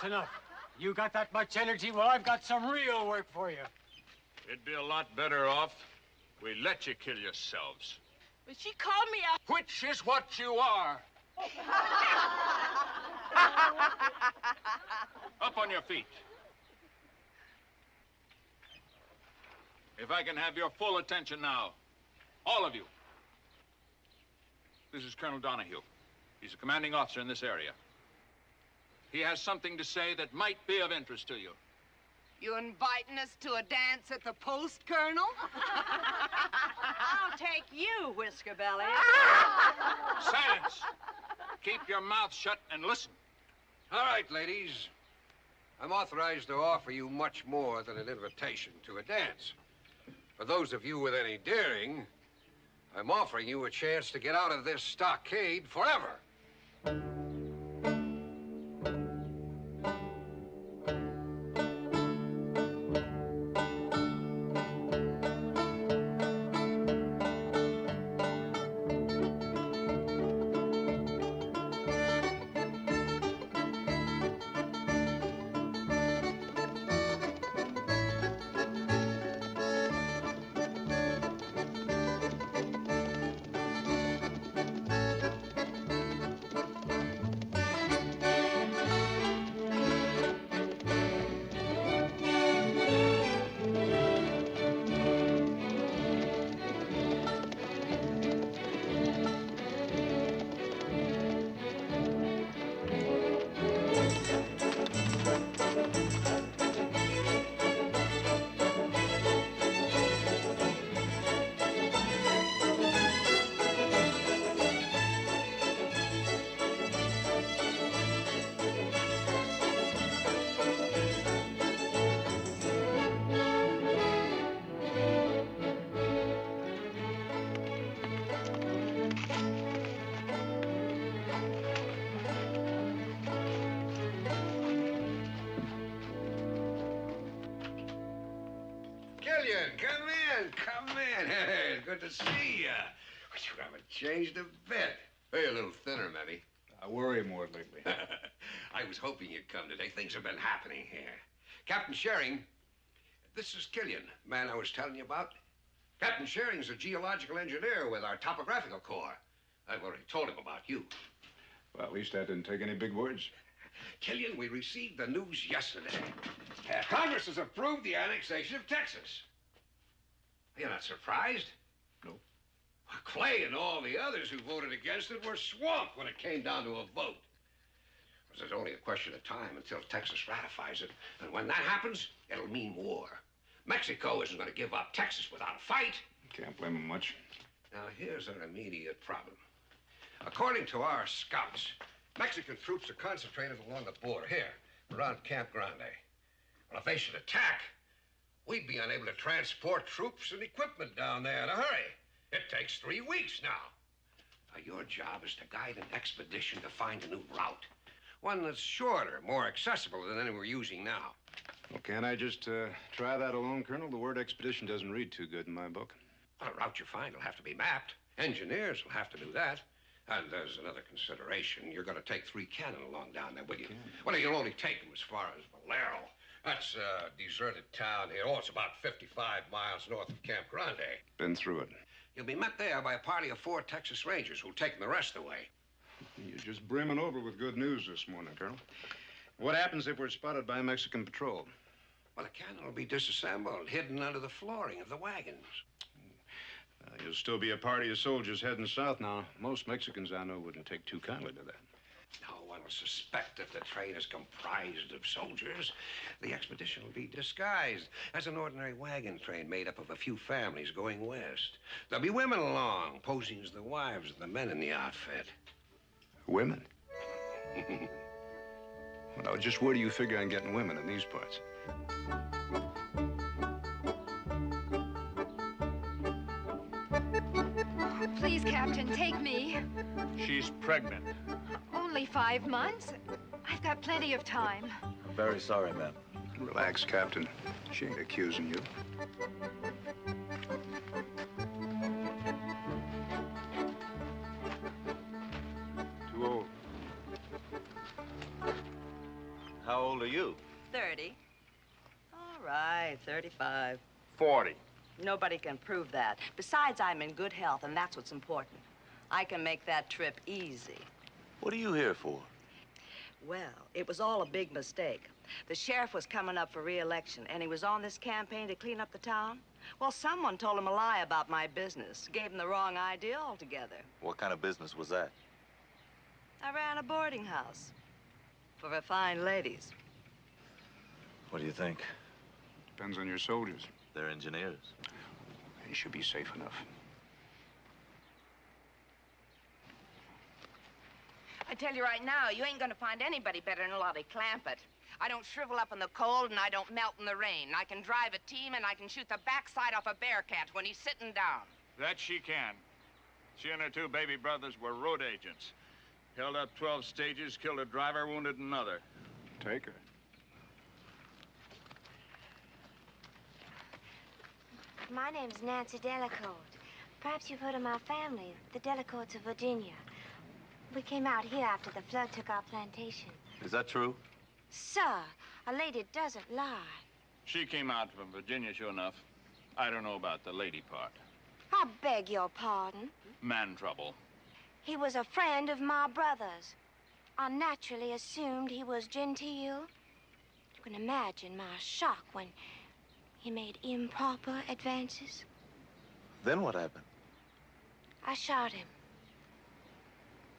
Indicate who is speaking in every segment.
Speaker 1: enough. You got that much energy? Well, I've got some real work for you.
Speaker 2: It'd be a lot better off we let you kill yourselves.
Speaker 3: But she called me a...
Speaker 2: Which is what you are. Up on your feet. If I can have your full attention now, all of you. This is Colonel Donahue. He's a commanding officer in this area. He has something to say that might be of interest to you.
Speaker 3: You inviting us to a dance at the post, Colonel?
Speaker 4: I'll take you, Whisker Belly.
Speaker 2: Silence! Keep your mouth shut and listen.
Speaker 5: All right, ladies. I'm authorized to offer you much more than an invitation to a dance. For those of you with any daring, I'm offering you a chance to get out of this stockade forever. Come in. Hey, good to see you. You haven't changed a bit. Hey, a little thinner, maybe.
Speaker 6: I worry more lately.
Speaker 5: I was hoping you'd come today. Things have been happening here. Captain Sherring, this is Killian, the man I was telling you about. Captain Sherring's a geological engineer with our topographical corps. I've already told him about you.
Speaker 6: Well, at least that didn't take any big words.
Speaker 5: Killian, we received the news yesterday. Congress has approved the annexation of Texas. You're not surprised?
Speaker 6: No.
Speaker 5: Well, Clay and all the others who voted against it were swamped when it came down to a vote. There's only a question of time until Texas ratifies it. And when that happens, it'll mean war. Mexico isn't going to give up Texas without a fight.
Speaker 6: Can't blame them much.
Speaker 5: Now, here's our immediate problem. According to our scouts, Mexican troops are concentrated along the border here, around Camp Grande. Well, if they should attack, we'd be unable to transport troops and equipment down there in a hurry. It takes 3 weeks now. Your job is to guide an expedition to find a new route. One that's shorter, more accessible than any we're using now.
Speaker 6: Well, can't I just try that alone, Colonel? The word expedition doesn't read too good in my book.
Speaker 5: Well, the route you find will have to be mapped. Engineers will have to do that. And there's another consideration. You're going to take 3 cannon along down there, will you? Well, you'll only take them as far as Valero. That's a deserted town here. Oh, it's about 55 miles north of Camp Grande.
Speaker 6: Been through it.
Speaker 5: You'll be met there by a party of 4 Texas Rangers who'll take the rest away.
Speaker 6: You're just brimming over with good news this morning, Colonel. What happens if we're spotted by a Mexican patrol?
Speaker 5: Well, the cannon will be disassembled, hidden under the flooring of the wagons.
Speaker 6: You'll still be a party of soldiers heading south now. Most Mexicans I know wouldn't take too kindly to that.
Speaker 5: No one will suspect that the train is comprised of soldiers. The expedition will be disguised as an ordinary wagon train made up of a few families going west. There'll be women along, posing as the wives of the men in the outfit.
Speaker 6: Women? Well, now, just where do you figure on getting women in these parts?
Speaker 7: Please, Captain, take me.
Speaker 2: She's pregnant.
Speaker 7: Only 5 months. I've got plenty of time.
Speaker 8: I'm very sorry, ma'am.
Speaker 6: Relax, Captain. She ain't accusing you. Too old.
Speaker 8: How old old are you?
Speaker 4: 30. All right, 35.
Speaker 2: 40.
Speaker 4: Nobody can prove that. Besides, I'm in good health, and that's what's important. I can make that trip easy.
Speaker 8: What are you here for?
Speaker 4: Well, it was all a big mistake. The sheriff was coming up for re-election, and he was on this campaign to clean up the town. Well, someone told him a lie about my business, gave him the wrong idea altogether.
Speaker 8: What kind of business was that?
Speaker 4: I ran a boarding house for refined ladies.
Speaker 8: What do you think?
Speaker 6: Depends on your soldiers.
Speaker 8: They're engineers.
Speaker 6: They should be safe enough.
Speaker 3: I tell you right now, you ain't gonna find anybody better than Lottie Clampett. I don't shrivel up in the cold and I don't melt in the rain. I can drive a team and I can shoot the backside off a bearcat when he's sitting down.
Speaker 2: That she can. She and her 2 baby brothers were road agents. Held up 12 stages, killed a driver, wounded another.
Speaker 6: Take her.
Speaker 9: My name's Nancy Delacourt. Perhaps you've heard of my family, the Delacourts of Virginia. We came out here after the flood took our plantation.
Speaker 8: Is that true?
Speaker 9: Sir, a lady doesn't lie.
Speaker 2: She came out from Virginia, sure enough. I don't know about the lady part.
Speaker 9: I beg your pardon.
Speaker 2: Man trouble.
Speaker 9: He was a friend of my brother's. I naturally assumed he was genteel. You can imagine my shock when he made improper advances.
Speaker 8: Then what happened?
Speaker 9: I shot him.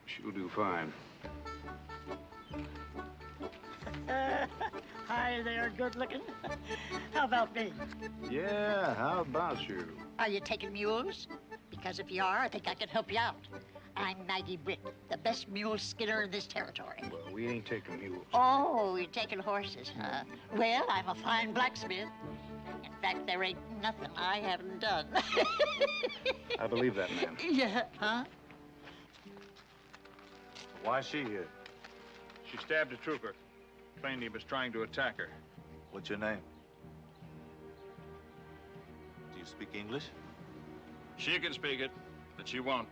Speaker 6: She'll do fine.
Speaker 10: Hi there, good looking. How about me?
Speaker 6: Yeah, how about you?
Speaker 10: Are you taking mules? Because if you are, I think I can help you out. I'm Maggie Britt, the best mule skinner in this territory.
Speaker 6: Well, we ain't taking mules.
Speaker 10: Oh, you're taking horses, huh? Well, I'm a fine blacksmith. In fact, there ain't nothing I haven't done.
Speaker 6: I believe that, ma'am.
Speaker 10: Yeah, huh?
Speaker 8: Why is she here?
Speaker 2: She stabbed a trooper. Claimed he was trying to attack her.
Speaker 8: What's your name? Do you speak English?
Speaker 2: She can speak it, but she won't.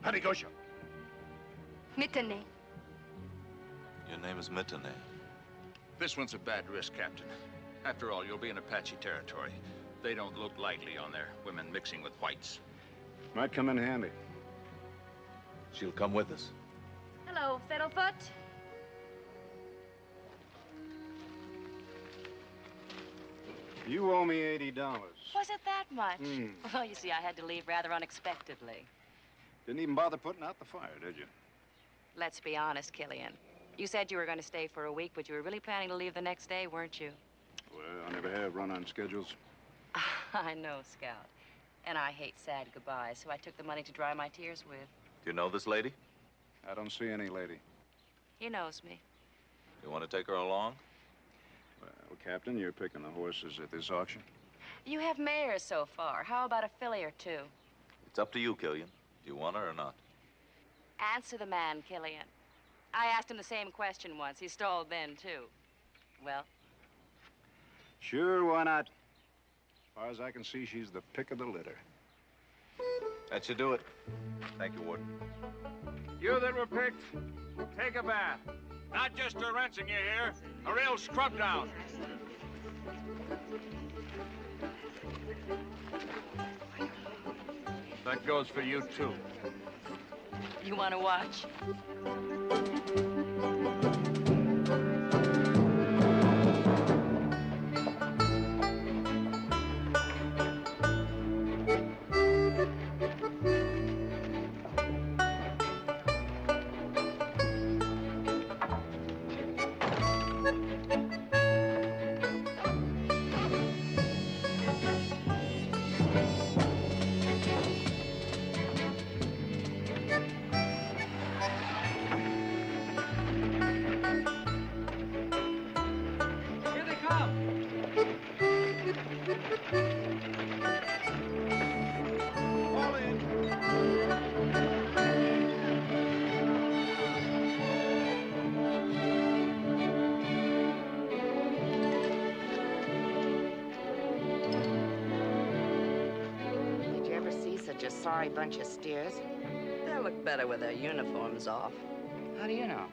Speaker 6: Padigosha.
Speaker 7: Mittene.
Speaker 8: Your name is Mittene.
Speaker 2: This one's a bad risk, Captain. After all, you'll be in Apache territory. They don't look lightly on their women mixing with whites.
Speaker 6: Might come in handy.
Speaker 8: She'll come with us.
Speaker 7: Hello, Fiddlefoot.
Speaker 6: You owe me $80.
Speaker 4: Was it that much?
Speaker 6: Hmm.
Speaker 4: Well, you see, I had to leave rather unexpectedly.
Speaker 6: Didn't even bother putting out the fire, did you?
Speaker 4: Let's be honest, Killian. You said you were going to stay for a week, but you were really planning to leave the next day, weren't you?
Speaker 6: Well, I never have run-on schedules.
Speaker 4: I know, Scout. And I hate sad goodbyes, so I took the money to dry my tears with.
Speaker 8: Do you know this lady?
Speaker 6: I don't see any lady.
Speaker 4: He knows me.
Speaker 8: You want to take her along?
Speaker 6: Well, Captain, you're picking the horses at this auction.
Speaker 4: You have mares so far. How about a filly or 2?
Speaker 8: It's up to you, Killian. Do you want her or not?
Speaker 4: Answer the man, Killian. I asked him the same question once. He stalled then, too. Well?
Speaker 6: Sure, why not? As far as I can see, she's the pick of the litter.
Speaker 8: That should do it. Thank you, Warden.
Speaker 2: You that were picked, take a bath. Not just a rinsing, you hear? A real scrub down. That goes for you, too.
Speaker 4: You want to watch?
Speaker 3: Sorry bunch of steers.
Speaker 4: They'll look better with their uniforms off.
Speaker 3: How do you know?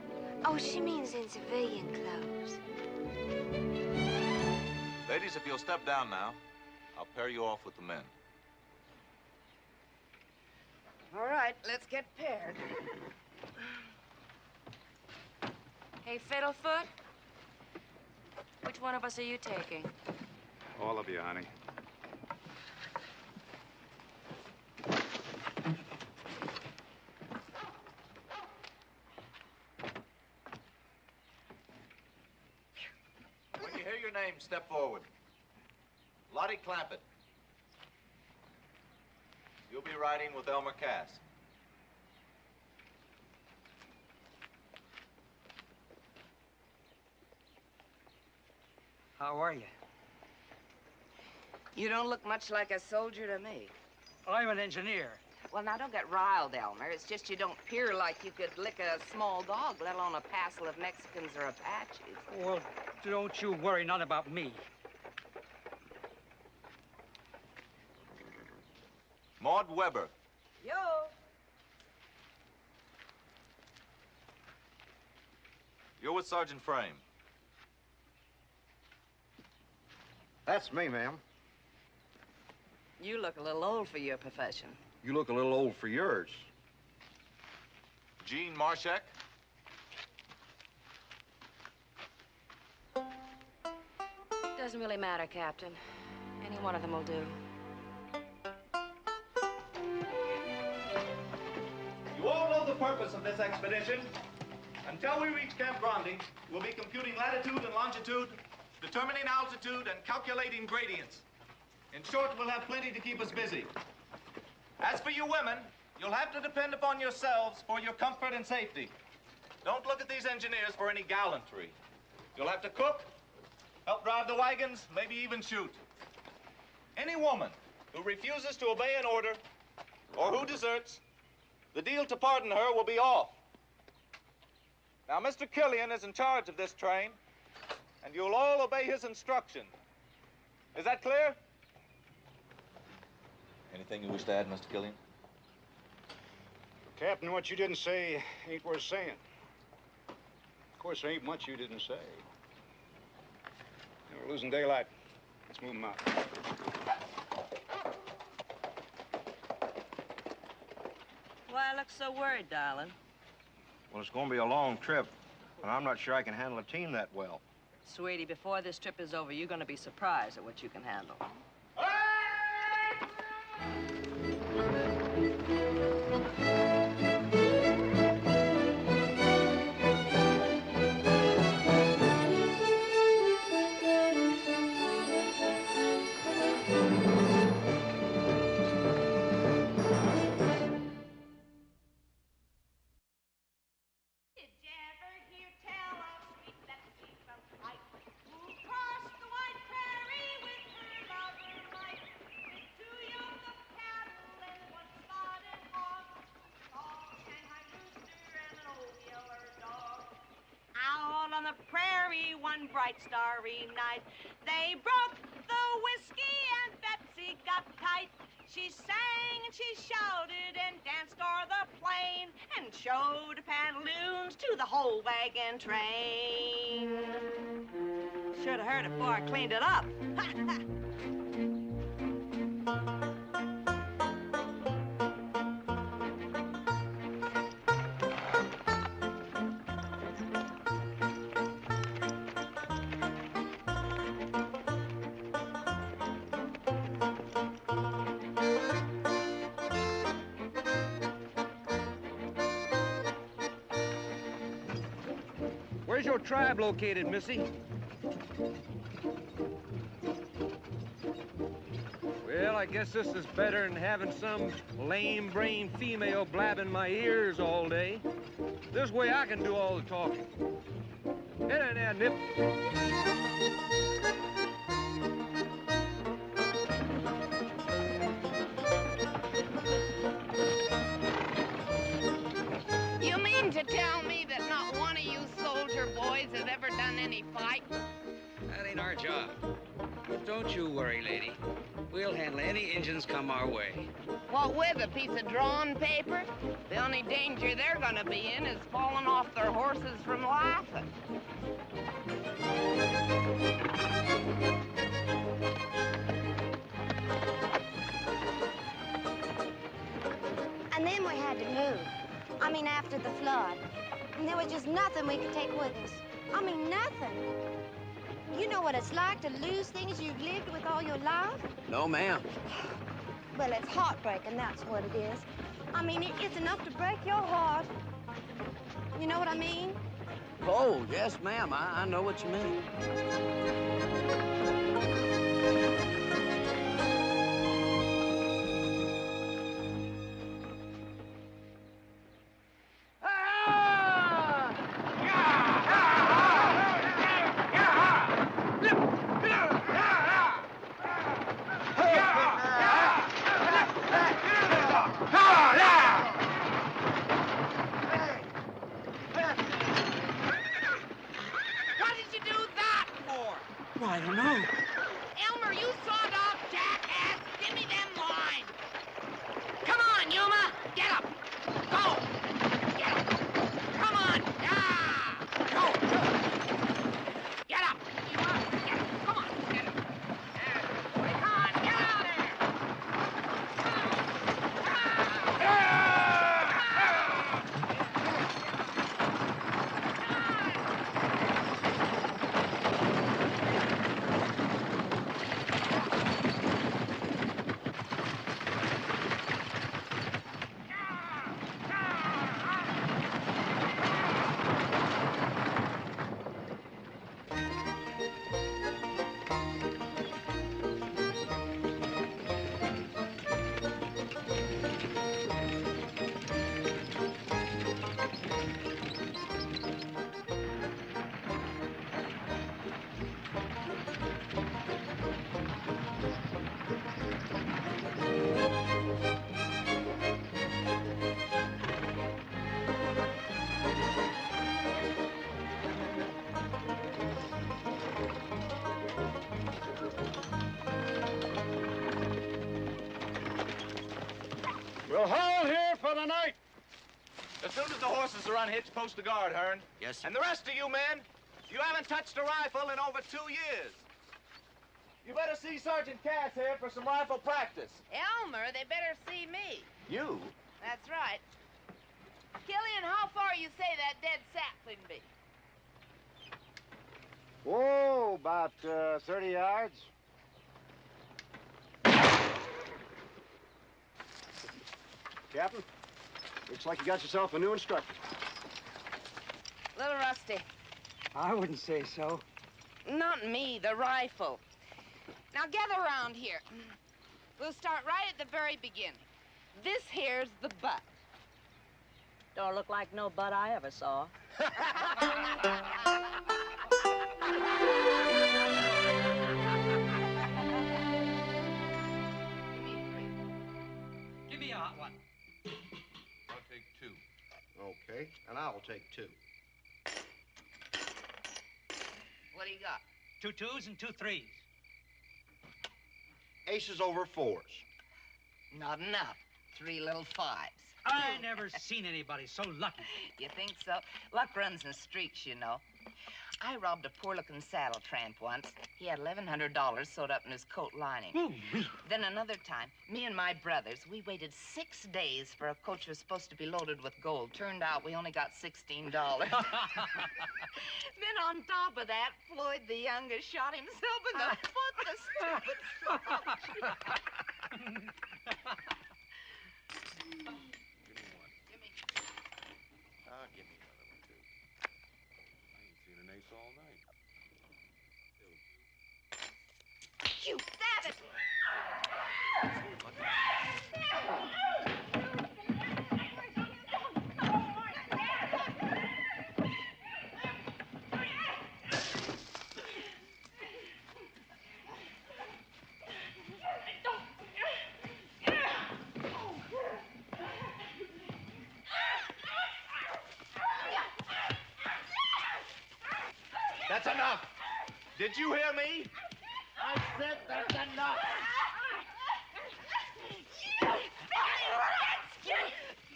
Speaker 9: Oh, she means in civilian clothes.
Speaker 8: Ladies, if you'll step down now, I'll pair you off with the men.
Speaker 3: All right, let's get paired.
Speaker 11: Hey, Fiddlefoot, which one of us are you taking?
Speaker 6: All of you, honey.
Speaker 8: When you hear your name, step forward. Lottie Clampett. You'll be riding with Elmer Cass.
Speaker 1: How are you?
Speaker 3: You don't look much like a soldier to me.
Speaker 1: I'm an engineer.
Speaker 3: Well, now, don't get riled, Elmer. It's just you don't appear like you could lick a small dog, let alone a passel of Mexicans or Apaches.
Speaker 1: Well, don't you worry none about me.
Speaker 8: Maud Weber.
Speaker 3: Yo!
Speaker 8: You're with Sergeant Frame.
Speaker 12: That's me, ma'am.
Speaker 4: You look a little old for your profession.
Speaker 12: You look a little old for yours.
Speaker 8: Gene Marshak.
Speaker 11: Doesn't really matter, Captain. Any one of them will do.
Speaker 13: You all know the purpose of this expedition. Until we reach Camp Grande, we'll be computing latitude and longitude, determining altitude, and calculating gradients. In short, we'll have plenty to keep us busy. As for you women, you'll have to depend upon yourselves for your comfort and safety. Don't look at these engineers for any gallantry. You'll have to cook, help drive the wagons, maybe even shoot. Any woman who refuses to obey an order or who deserts, the deal to pardon her will be off. Now, Mr. Killian is in charge of this train, and you'll all obey his instruction. Is that clear?
Speaker 8: Anything you wish to add, Mr. Killian?
Speaker 6: Captain, what you didn't say ain't worth saying. Of course, there ain't much you didn't say. We're losing daylight. Let's move them out.
Speaker 4: Why look so worried, darling?
Speaker 12: Well, it's going to be a long trip, and I'm not sure I can handle a team that well.
Speaker 4: Sweetie, before this trip is over, you're going to be surprised at what you can handle.
Speaker 14: On the prairie one bright starry night, they broke the whiskey and Betsy got tight. She sang and she shouted and danced o'er the plain and showed pantaloons to the whole wagon train.
Speaker 4: Should have heard it before I cleaned it up.
Speaker 15: Where's your tribe located, Missy? Well, I guess this is better than having some lame-brained female blabbing my ears all day. This way I can do all the talking. Get in there, Nip.
Speaker 3: You mean to tell me that not one of you soldier boys has ever done any fighting?
Speaker 16: That ain't our job. But don't you worry, lady. We'll handle any Injuns come our way.
Speaker 3: What with, a piece of drawn paper? The only danger they're gonna be in is falling off their horses from laughing.
Speaker 9: And then we had to move. I mean, after the flood. And there was just nothing we could take with us. I mean, nothing. You know what it's like to lose things you've lived with all your life?
Speaker 17: No, ma'am.
Speaker 9: Well, it's heartbreaking, that's what it is. I mean, it's enough to break your heart. You know what I mean?
Speaker 17: Oh, yes, ma'am. I know what you mean.
Speaker 3: I don't know. Elmer, you sawed-off jackass! Give me them lines! Come on, Yuma! Get up! Go! Get up! Come on! Ah! Go! Get up! Yuma! Get up! Come on! Get up! Come on! Get out of there!
Speaker 13: We'll hold here for the night. As soon as the horses are unhitched, post a guard, Hearn.
Speaker 17: Yes, sir.
Speaker 13: And the rest of you men, you haven't touched a rifle in over 2 years. You better see Sergeant Cass here for some rifle practice.
Speaker 3: Elmer, they better see me.
Speaker 13: You?
Speaker 3: That's right. Killian, how far you say that dead sapling be?
Speaker 6: Oh, about 30 yards. Captain, looks like you got yourself a new instructor.
Speaker 3: Little rusty.
Speaker 17: I wouldn't say so.
Speaker 3: Not me, the rifle. Now gather around here. We'll start right at the very beginning. This here's the butt.
Speaker 4: Don't look like no butt I ever saw.
Speaker 16: Give me a hot one.
Speaker 12: I'll take 2.
Speaker 8: Okay, and I'll take 2.
Speaker 3: What do you got?
Speaker 16: 2 2s and 2 3s.
Speaker 8: Aces over 4s.
Speaker 3: Not enough. 3 little 5s.
Speaker 16: I never seen anybody so lucky.
Speaker 3: You think so? Luck runs in streaks, you know. I robbed a poor-looking saddle tramp once. He had $1,100 sewed up in his coat lining. Then another time, me and my brothers, we waited 6 days for a coach who was supposed to be loaded with gold. Turned out we only got $16. Then on top of that, Floyd the youngest shot himself in the foot, the stupid son.
Speaker 6: Give me another one, too. I ain't seen an ace all night.
Speaker 3: You savage!
Speaker 13: That's enough. Did you hear me? I said that's enough.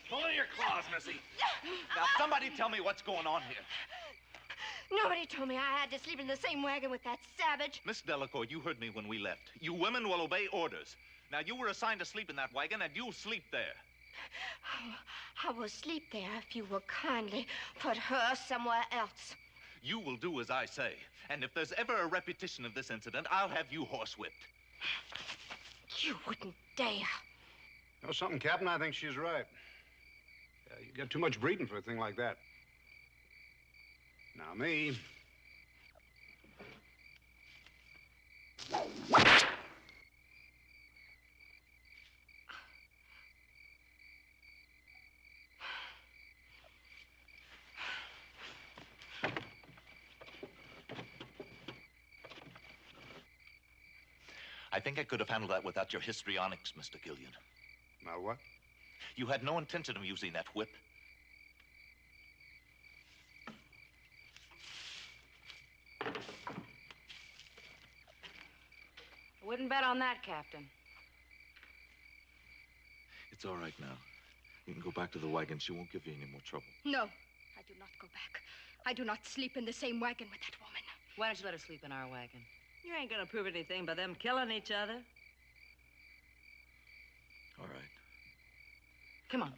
Speaker 13: Pull in your claws, Missy. Now, somebody tell me what's going on here.
Speaker 7: Nobody told me I had to sleep in the same wagon with that savage.
Speaker 13: Miss Delacour, you heard me when we left. You women will obey orders. Now, you were assigned to sleep in that wagon, and you'll sleep there.
Speaker 7: I will sleep there if you will kindly put her somewhere else.
Speaker 13: You will do as I say. And if there's ever a repetition of this incident, I'll have you horsewhipped.
Speaker 7: You wouldn't dare.
Speaker 6: You know something, Captain? I think she's right. You get too much breeding for a thing like that. Now, me...
Speaker 13: I think I could have handled that without your histrionics, Mr. Gillian.
Speaker 6: My what?
Speaker 13: You had no intention of using that whip.
Speaker 11: I wouldn't bet on that, Captain.
Speaker 13: It's all right now. You can go back to the wagon. She won't give you any more trouble.
Speaker 7: No, I do not go back. I do not sleep in the same wagon with that woman.
Speaker 11: Why don't you let her sleep in our wagon?
Speaker 4: You ain't gonna prove anything by them killing each other.
Speaker 13: All right.
Speaker 11: Come on,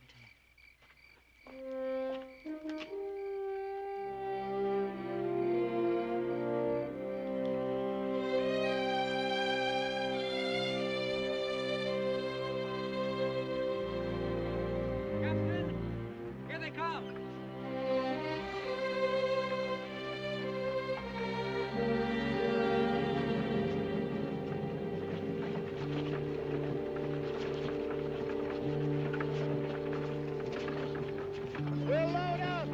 Speaker 15: Captain, here they come.
Speaker 1: We'll load up.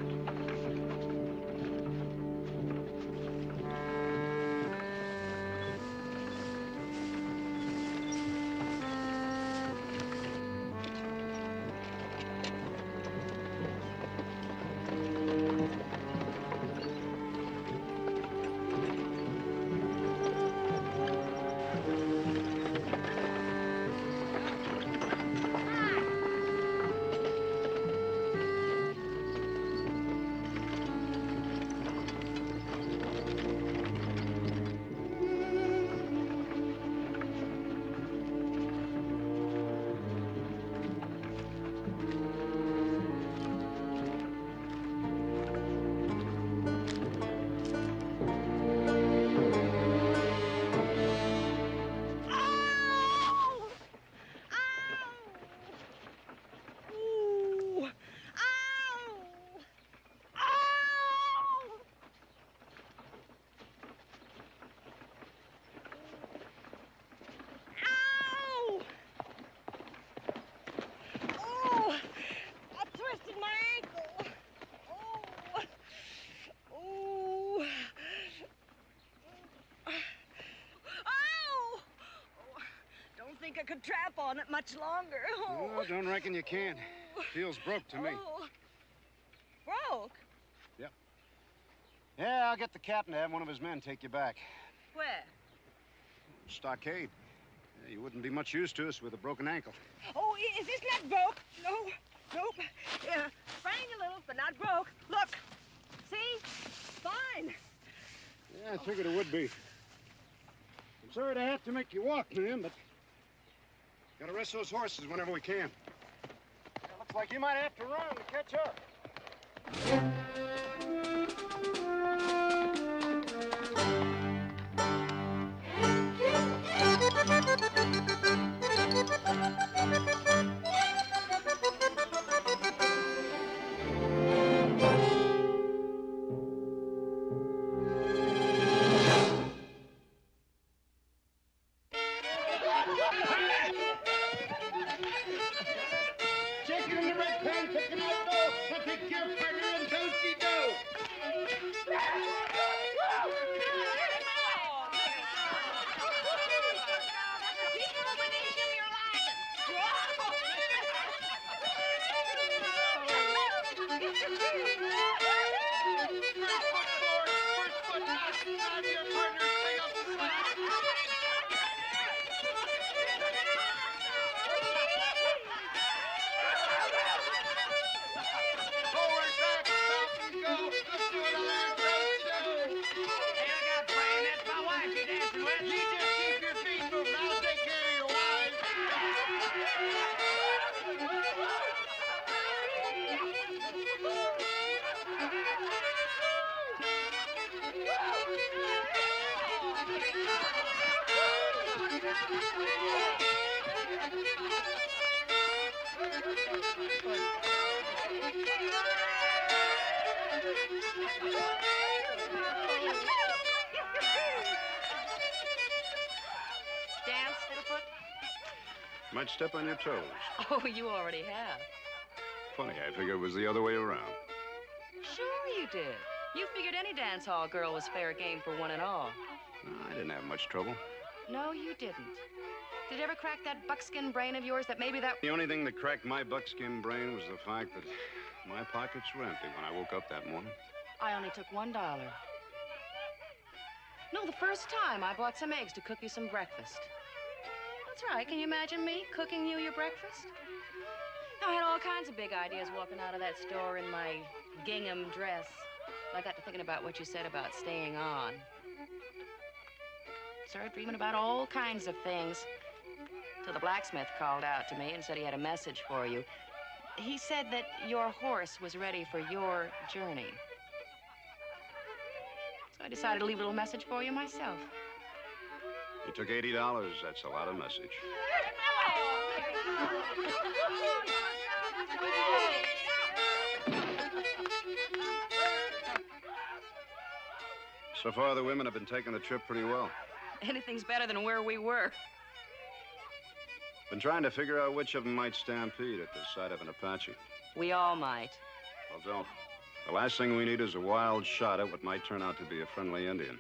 Speaker 4: I could trap on it much longer. Oh.
Speaker 6: No, don't reckon you can. Feels broke to me.
Speaker 4: Oh. Broke?
Speaker 6: Yep. Yeah, I'll get the captain to have one of his men take you back.
Speaker 4: Where?
Speaker 6: Stockade. Yeah, you wouldn't be much use to us with a broken ankle.
Speaker 4: Oh, is this not broke? No, nope. Yeah, fraying a little, but not broke. Look, see? Fine.
Speaker 6: Yeah, I figured it would be. I'm sorry to have to make you walk, man, but gotta rest those horses whenever we can. Looks like you might have to run to catch up.
Speaker 1: Chicken in the red pan, chicken out door. Now take your partner and don't
Speaker 6: Might step on your toes.
Speaker 11: Oh, you already have.
Speaker 6: Funny, I figured it was the other way around.
Speaker 11: Sure you did. You figured any dance hall girl was fair game for one and all.
Speaker 6: I didn't have much trouble.
Speaker 11: No, you didn't. Did it ever crack that buckskin brain of yours that maybe that...
Speaker 6: The only thing that cracked my buckskin brain was the fact that my pockets were empty when I woke up that morning.
Speaker 11: I only took $1. No, the first time I bought some eggs to cook you some breakfast. That's right. Can you imagine me cooking you your breakfast? I had all kinds of big ideas walking out of that store in my gingham dress. I got to thinking about what you said about staying on. Started dreaming about all kinds of things. Till the blacksmith called out to me and said he had a message for you. He said that your horse was ready for your journey. So I decided to leave a little message for you myself.
Speaker 6: You took $80. That's a lot of message. So far, the women have been taking the trip pretty well.
Speaker 11: Anything's better than where we were.
Speaker 6: Been trying to figure out which of them might stampede at the sight of an Apache.
Speaker 11: We all might.
Speaker 6: Well, don't. The last thing we need is a wild shot at what might turn out to be a friendly Indian.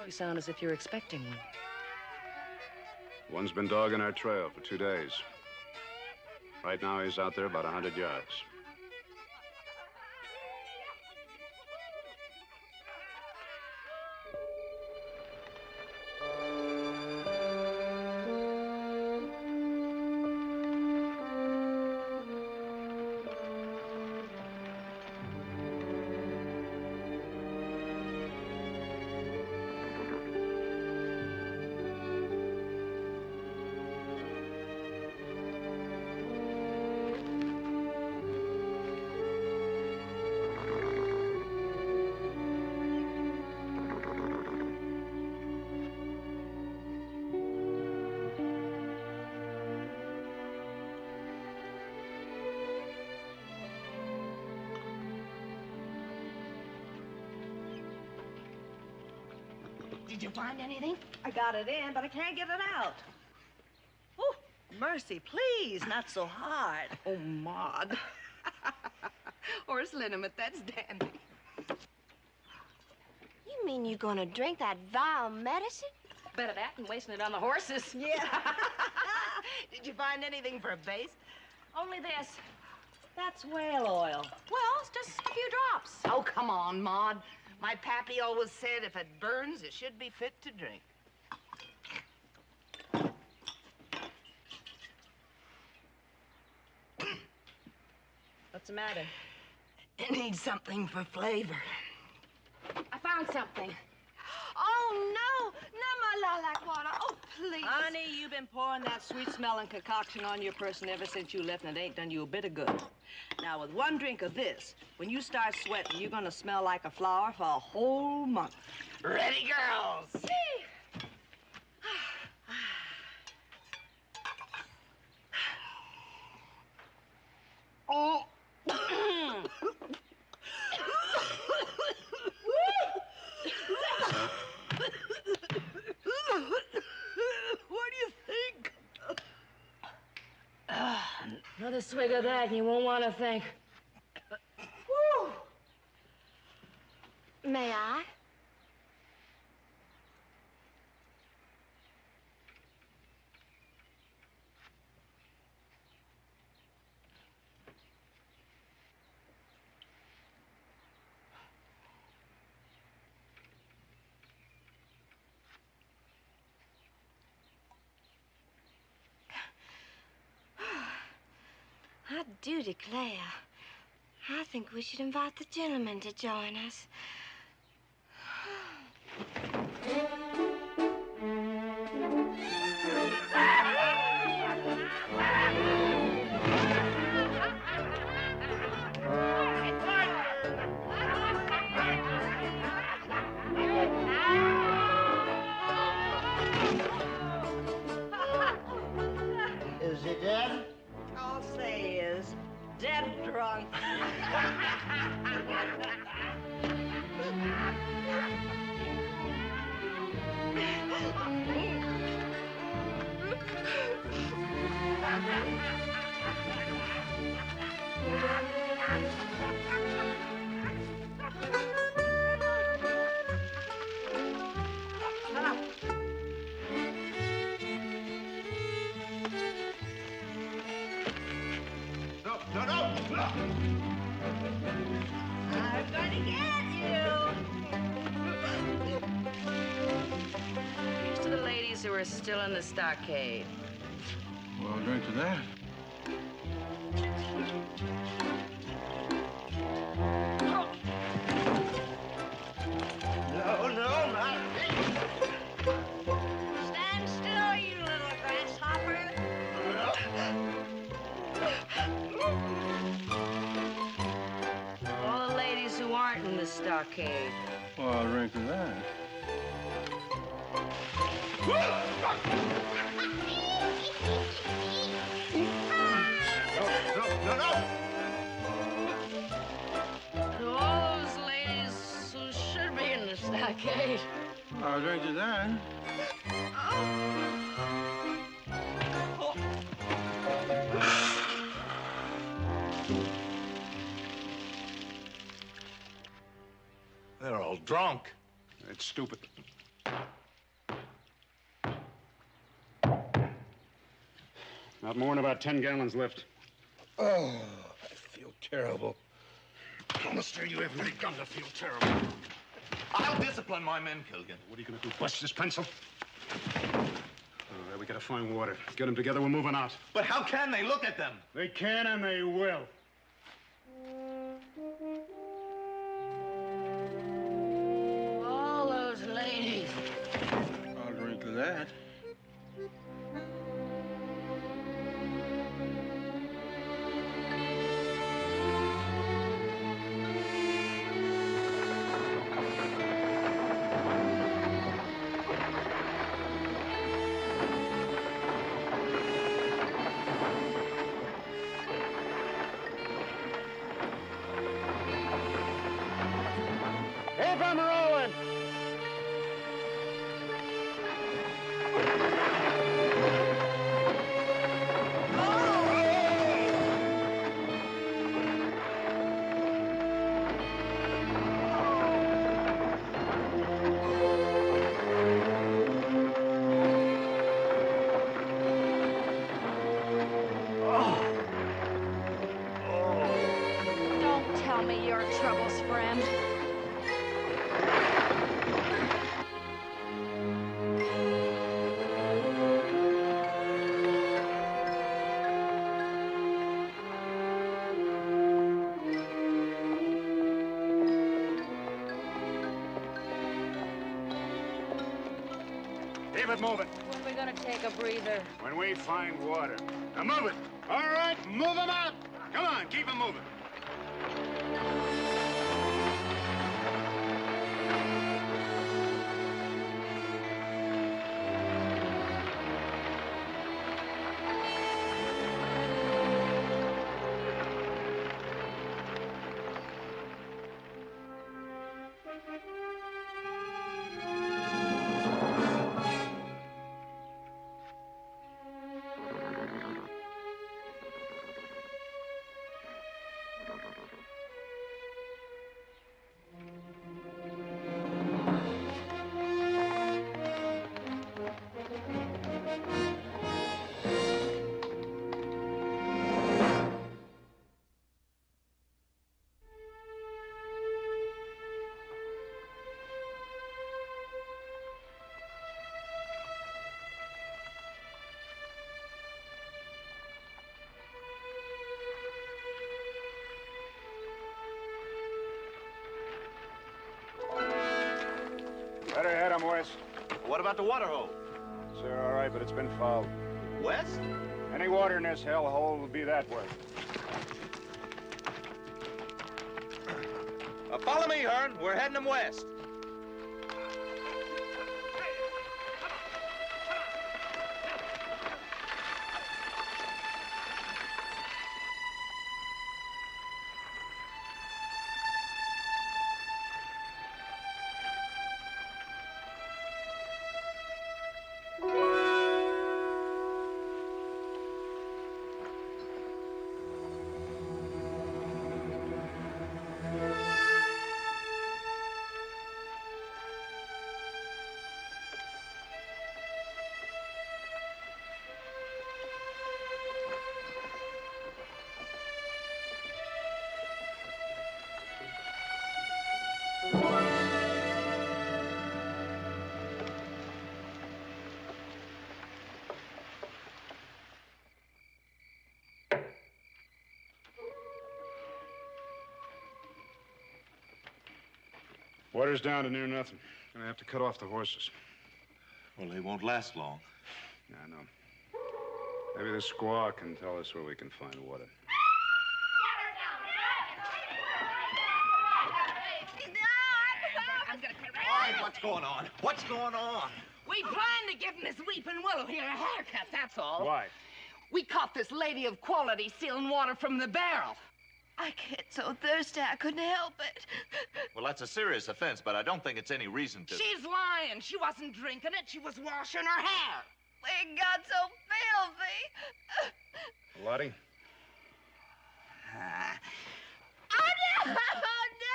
Speaker 11: You sound as if you're expecting one.
Speaker 6: One's been dogging our trail for 2 days. Right now, he's out there about 100 yards.
Speaker 4: Did you find anything? I got it in, but I can't get it out. Oh, mercy, please, not so hard.
Speaker 11: Oh, Maud. Horse liniment, that's dandy.
Speaker 9: You mean you're gonna drink that vile medicine?
Speaker 11: Better that than wasting it on the horses.
Speaker 4: Yeah. Did you find anything for a base?
Speaker 11: Only this.
Speaker 4: That's whale oil.
Speaker 11: Well, it's just a few drops.
Speaker 4: Oh, come on, Maud. My pappy always said if it burns, it should be fit to drink. What's the matter? It needs something for flavor.
Speaker 11: I found something.
Speaker 9: Oh, no! Not my lilac water. Oh, please.
Speaker 4: Honey, you've been pouring that sweet-smelling concoction on your person ever since you left, and it ain't done you a bit of good. Now, with one drink of this, when you start sweating, you're gonna smell like a flower for a whole month. Ready, girls? Oh. What do you think?
Speaker 11: Another swig of that and you won't want to think.
Speaker 9: Woo. May I? I do declare, I think we should invite the gentlemen to join us.
Speaker 17: Is he dead?
Speaker 4: All say is dead drunk.
Speaker 3: I'm gonna get you.
Speaker 11: Here's to the ladies who are still in the stockade.
Speaker 15: Well, I'll drink to that.
Speaker 17: No, not me.
Speaker 3: Stand still, you little grasshopper.
Speaker 11: All the ladies who aren't in the stockade.
Speaker 15: Well, I'll drink to that.
Speaker 17: No.
Speaker 11: To all those ladies who should be in the stockade.
Speaker 15: I'll drink to that.
Speaker 13: They're all drunk.
Speaker 6: It's stupid. Not more than about 10 gallons left.
Speaker 5: Oh, I feel terrible.
Speaker 6: Mister, you haven't begun to feel terrible.
Speaker 13: I'll discipline my men, Kilgan.
Speaker 6: What are you gonna do, bust this pencil? All right, we gotta find water. Get them together, we're moving out.
Speaker 13: But how can they look at them?
Speaker 6: They can and they will.
Speaker 11: All those ladies.
Speaker 15: I'll drink to that.
Speaker 6: Keep 'em rolling!
Speaker 9: Don't tell me your troubles, friend.
Speaker 6: Keep it moving.
Speaker 11: When are we gonna take a breather?
Speaker 6: When we find water. Now move it. All right, move them out. Come on, keep them moving. Better head 'em west.
Speaker 13: What about the water hole?
Speaker 6: Sir, all right, but it's been fouled.
Speaker 13: West?
Speaker 6: Any water in this hellhole will be that way.
Speaker 13: Follow me, Hearn. We're heading them west.
Speaker 6: Water's down to near nothing. Gonna have to cut off the horses.
Speaker 8: Well, they won't last long.
Speaker 6: Yeah, I know. Maybe the squaw can tell us where we can find water.
Speaker 17: All right, what's going on? What's going on?
Speaker 3: We plan to give Miss Weeping Willow here a haircut, that's all.
Speaker 6: Why?
Speaker 3: We caught this lady of quality stealing water from the barrel.
Speaker 7: I get so thirsty I couldn't help it.
Speaker 8: Well, that's a serious offense, but I don't think it's any reason to...
Speaker 3: She's lying. She wasn't drinking it. She was washing her hair.
Speaker 7: We got so filthy.
Speaker 6: Lottie?
Speaker 7: Oh, no!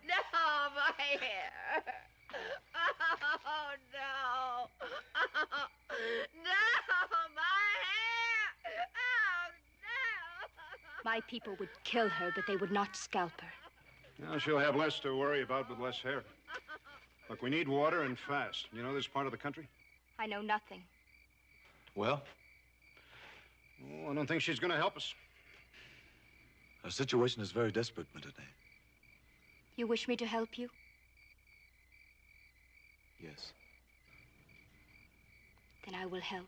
Speaker 7: No, my hair. Oh, no. No, my hair. Oh, no.
Speaker 18: My people would kill her, but they would not scalp her.
Speaker 6: Now she'll have less to worry about with less hair. Look, we need water and fast. You know this part of the country?
Speaker 18: I know nothing.
Speaker 8: Well?
Speaker 6: Oh, I don't think she's going to help us.
Speaker 8: Our situation is very desperate, Madame.
Speaker 18: You wish me to help you?
Speaker 8: Yes.
Speaker 18: Then I will help.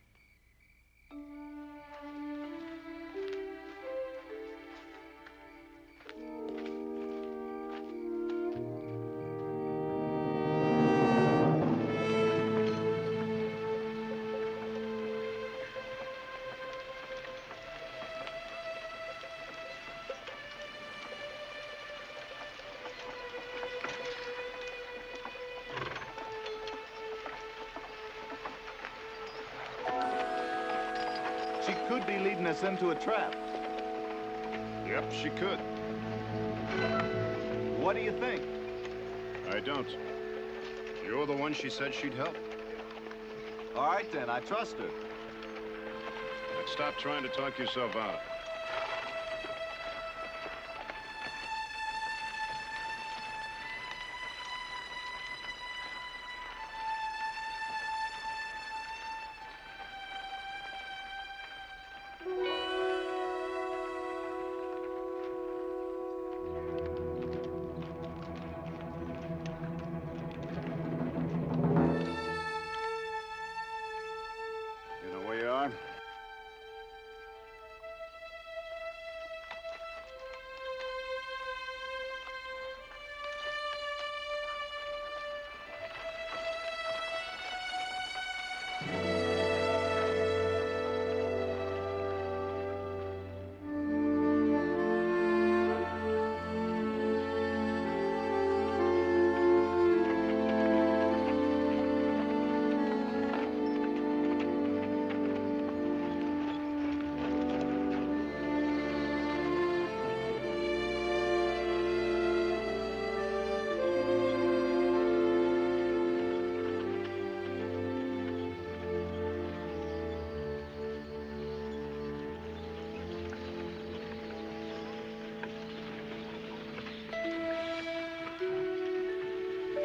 Speaker 13: She could be leading us into a trap.
Speaker 6: Yep, she could.
Speaker 13: What do you think?
Speaker 6: I don't. You're the one she said she'd help.
Speaker 13: All right, then. I trust her.
Speaker 6: But stop trying to talk yourself out of it.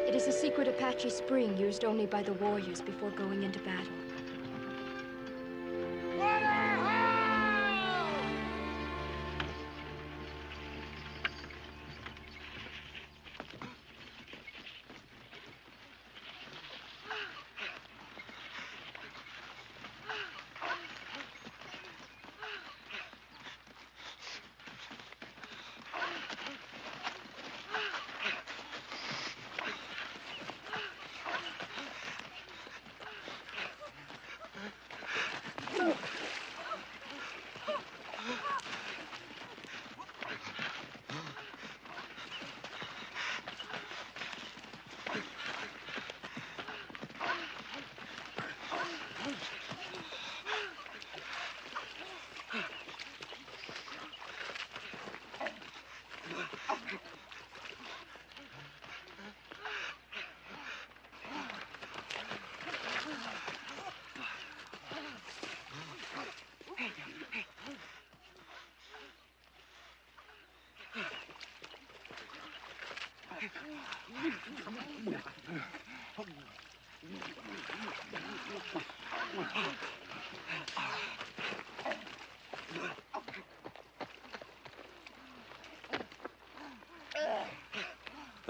Speaker 18: It is a secret Apache spring used only by the warriors before going into battle.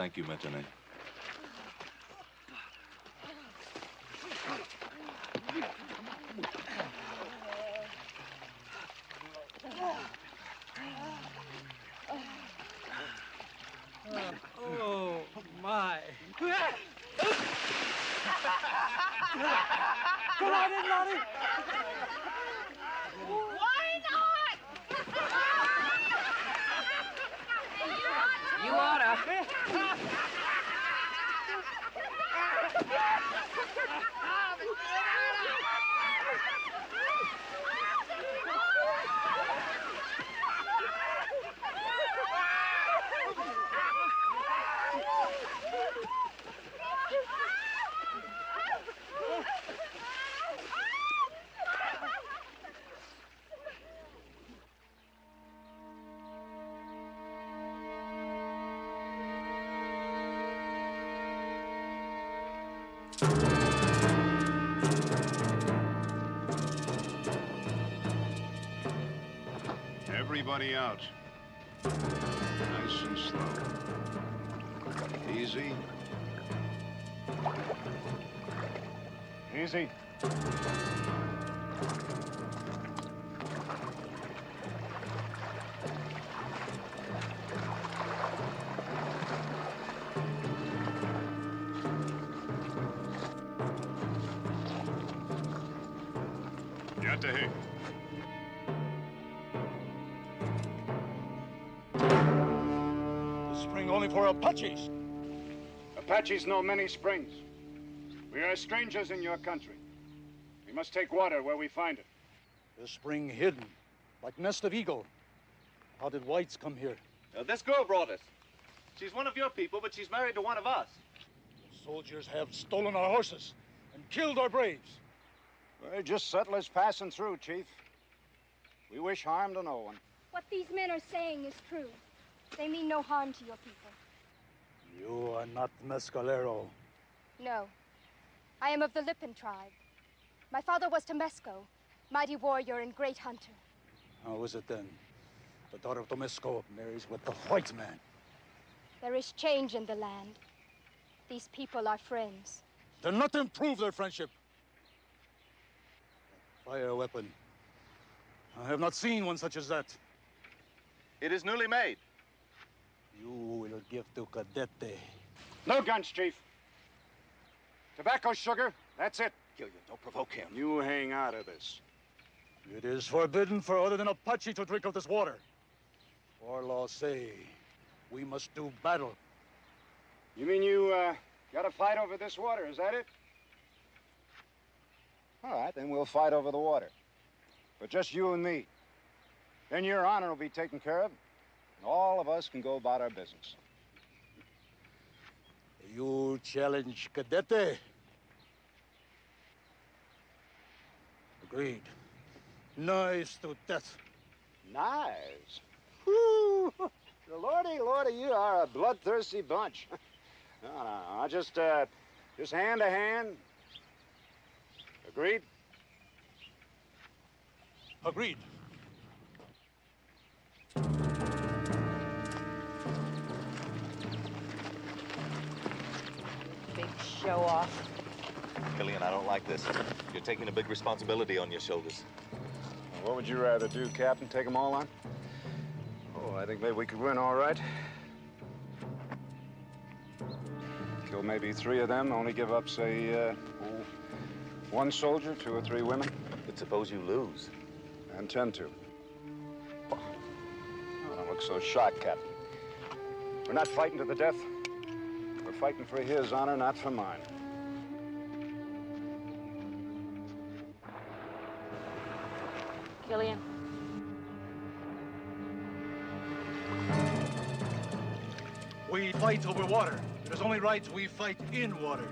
Speaker 8: Thank you, Maintenant.
Speaker 15: Oh, my.
Speaker 3: Come on in, Lottie. Why not?
Speaker 11: You oughta.
Speaker 6: Everybody out. Nice and slow. Easy. Easy. Yattahi.
Speaker 19: Spring only for Apaches.
Speaker 6: Apaches know many springs. We are strangers in your country. We must take water where we find it.
Speaker 19: The spring hidden, like nest of eagle. How did whites come here?
Speaker 13: This girl brought us. She's one of your people, but she's married to one of us.
Speaker 19: The soldiers have stolen our horses and killed our braves.
Speaker 6: We're just settlers passing through, Chief. We wish harm to no one.
Speaker 18: What these men are saying is true. They mean no harm to your people.
Speaker 19: You are not Mescalero.
Speaker 18: No. I am of the Lipan tribe. My father was Temesco, mighty warrior and great hunter.
Speaker 19: How is it then? The daughter of Temesco marries with the white man.
Speaker 18: There is change in the land. These people are friends.
Speaker 19: Then let them prove their friendship. Fire weapon. I have not seen one such as that.
Speaker 13: It is newly made.
Speaker 19: You will give to Cadete.
Speaker 6: No guns, Chief. Tobacco, sugar, that's it.
Speaker 17: Gillian, don't provoke him.
Speaker 6: You hang out of this.
Speaker 19: It is forbidden for other than Apache to drink of this water. Our laws say we must do battle.
Speaker 6: You mean you, got a fight over this water, is that it? All right, then we'll fight over the water. But just you and me. Then your honor will be taken care of. And all of us can go about our business.
Speaker 19: You challenge Cadete? Agreed. Nice to death.
Speaker 6: Nice. Whoo! Lordy, you are a bloodthirsty bunch. No, just hand to hand. Agreed?
Speaker 19: Agreed.
Speaker 11: Big show off.
Speaker 8: Gillian, I don't like this. You're taking a big responsibility on your shoulders.
Speaker 6: What would you rather do, Captain? Take them all on? Oh, I think maybe we could win all right. Kill maybe 3 of them, only give up, say, 1 soldier, 2 or 3 women.
Speaker 8: But suppose you lose.
Speaker 6: I intend to. Oh, don't look so shocked, Captain. We're not fighting to the death. We're fighting for his honor, not for mine.
Speaker 11: Gillian.
Speaker 19: We fight over water. It is only right we fight in water.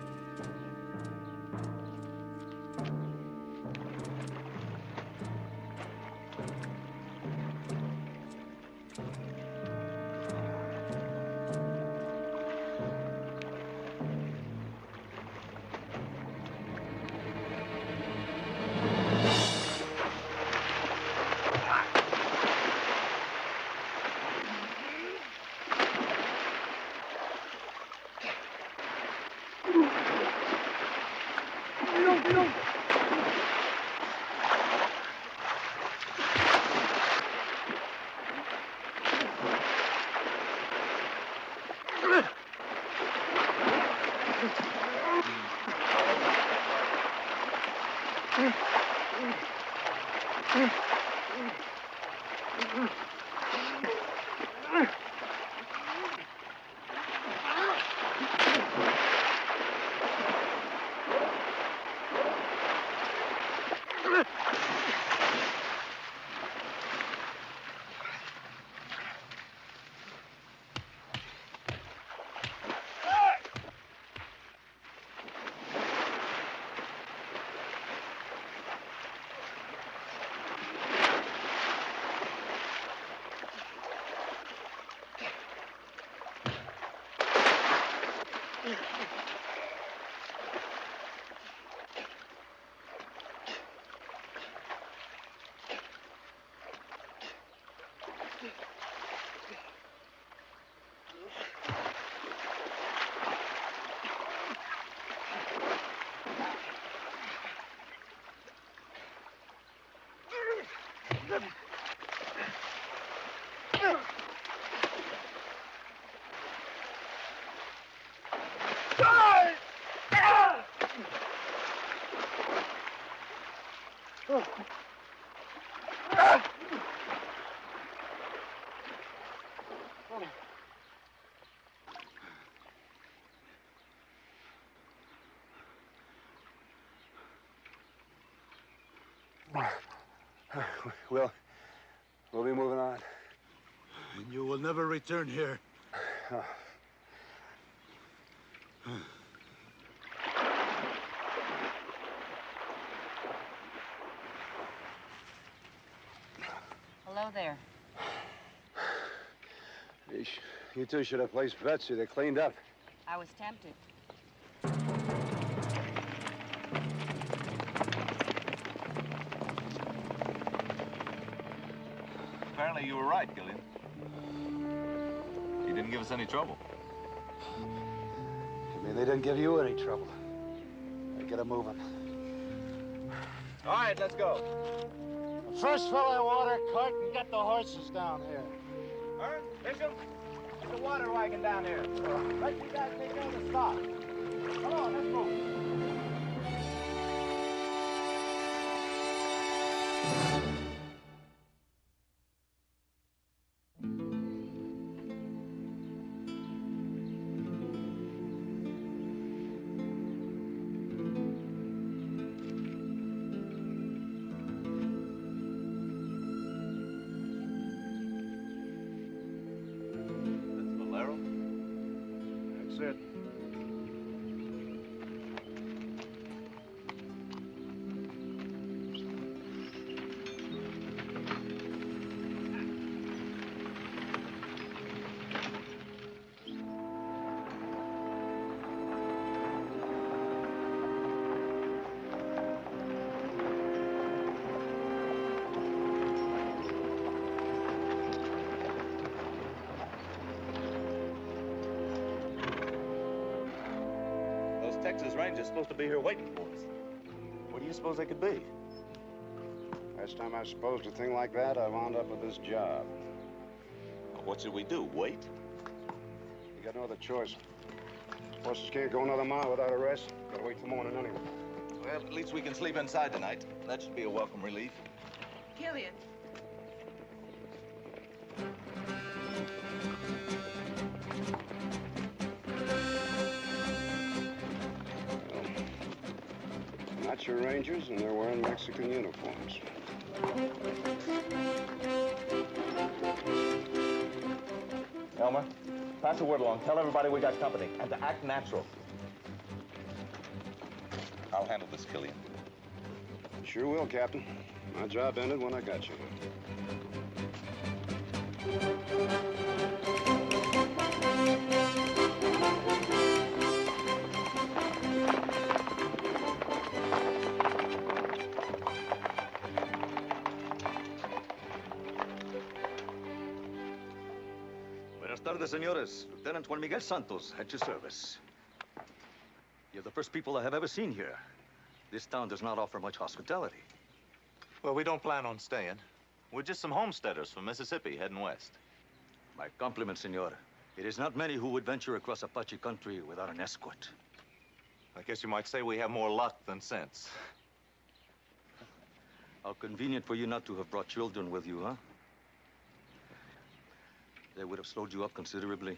Speaker 6: We'll be moving on.
Speaker 19: And you will never return here.
Speaker 11: Hello there.
Speaker 6: You two should have placed bets. They're cleaned up.
Speaker 11: I was tempted.
Speaker 8: Apparently you were right, Gillian. He didn't give us any trouble.
Speaker 6: You mean they didn't give you any trouble? Get them moving.
Speaker 12: All right, let's go.
Speaker 6: First fill that water cart and get the horses down here.
Speaker 12: Ern, Bishop, get the water wagon down here. Let you guys take care of the stock. Come on, let's move.
Speaker 8: Texas Rangers supposed to be here waiting for us. What do you suppose they could be?
Speaker 6: Last time I supposed a thing like that, I wound up with this job.
Speaker 8: Well, what should we do, wait?
Speaker 6: You got no other choice. Horses can't go another mile without a rest. Gotta wait till morning anyway.
Speaker 8: Well, at least we can sleep inside tonight. That should be a welcome relief.
Speaker 11: Killian.
Speaker 6: Not your Rangers, and they're wearing Mexican uniforms.
Speaker 8: Elmer, pass the word along. Tell everybody we got company, and to act natural. I'll handle this, Killian.
Speaker 6: Sure will, Captain. My job ended when I got you here.
Speaker 8: Buenas tardes, senores. Lieutenant Juan Miguel Santos, at your service. You're the first people I have ever seen here.
Speaker 19: This town does not offer much hospitality.
Speaker 17: Well, we don't plan on staying. We're just some homesteaders from Mississippi heading west.
Speaker 19: My compliments, senor. It is not many who would venture across Apache country without an escort.
Speaker 17: I guess you might say we have more luck than sense.
Speaker 19: How convenient for you not to have brought children with you, huh? They would have slowed you up considerably.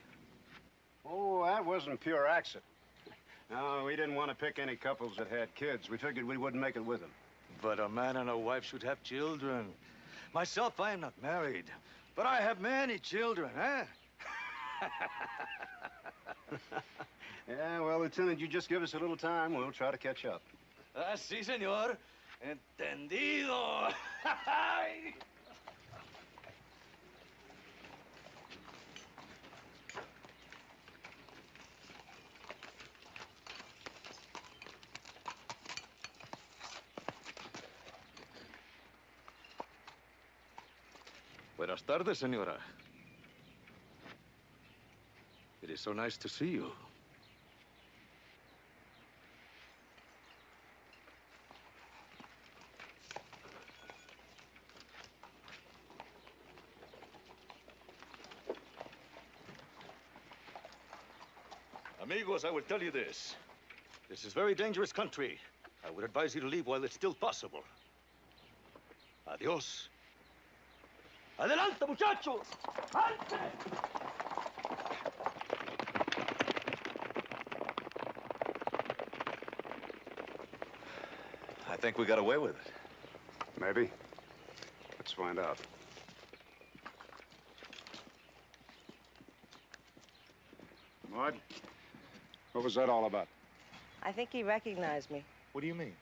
Speaker 6: Oh, that wasn't pure accident. No, we didn't want to pick any couples that had kids. We figured we wouldn't make it with them.
Speaker 19: But a man and a wife should have children. Myself, I am not married, but I have many children, eh?
Speaker 6: Yeah, well, Lieutenant, you just give us a little time. We'll try to catch up.
Speaker 19: Sí, senor. Entendido. Buenas tardes, señora. It is so nice to see you. Amigos, I will tell you this. This is very dangerous country. I would advise you to leave while it's still possible. Adios. Adelante, muchachos! ¡Ante!
Speaker 17: I think we got away with it.
Speaker 6: Maybe. Let's find out. Maud, what was that all about?
Speaker 4: I think he recognized me.
Speaker 17: What do you mean?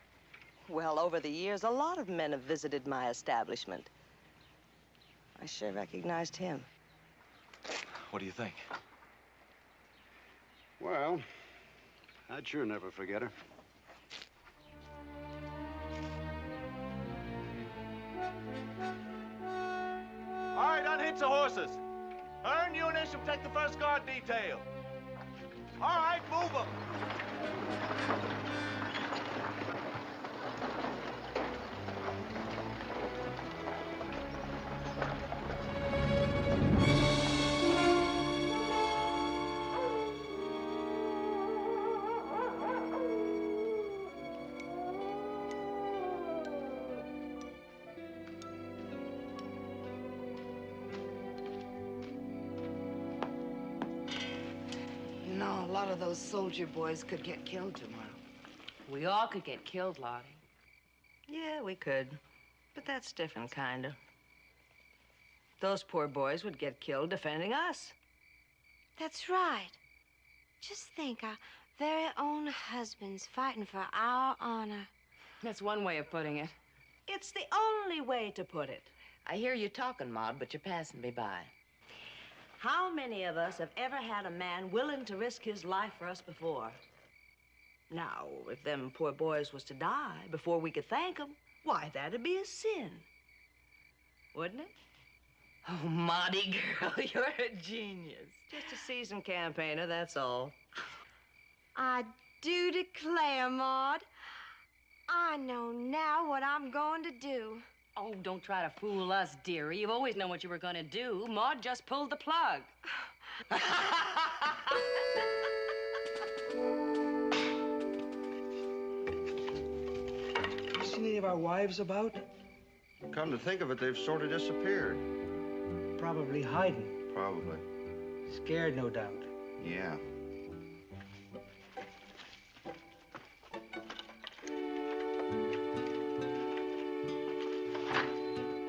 Speaker 4: Well, over the years, a lot of men have visited my establishment. I sure recognized him.
Speaker 17: What do you think?
Speaker 6: Well, I'd sure never forget her.
Speaker 13: All right, unhitch the horses. Hearn, you and Isham take the first guard detail. All right, move them.
Speaker 4: A lot of those soldier boys could get killed tomorrow.
Speaker 11: We all could get killed, Lottie.
Speaker 4: Yeah, we could. But that's different, kind of. Those poor boys would get killed defending us.
Speaker 9: That's right. Just think, our very own husbands fighting for our honor.
Speaker 11: That's one way of putting it.
Speaker 4: It's the only way to put it.
Speaker 11: I hear you talking, Maud, but you're passing me by.
Speaker 4: How many of us have ever had a man willing to risk his life for us before? Now, if them poor boys was to die before we could thank them, why, that'd be a sin. Wouldn't it?
Speaker 11: Oh, Maudie, girl, you're a genius.
Speaker 4: Just a seasoned campaigner, that's all.
Speaker 9: I do declare, Maud, I know now what I'm going to do.
Speaker 11: Oh, don't try to fool us, dearie. You've always known what you were going to do. Maud just pulled the plug.
Speaker 12: See any of our wives about?
Speaker 20: Come to think of it, they've sort of disappeared.
Speaker 12: Probably hiding.
Speaker 20: Probably.
Speaker 12: Scared, no doubt.
Speaker 20: Yeah.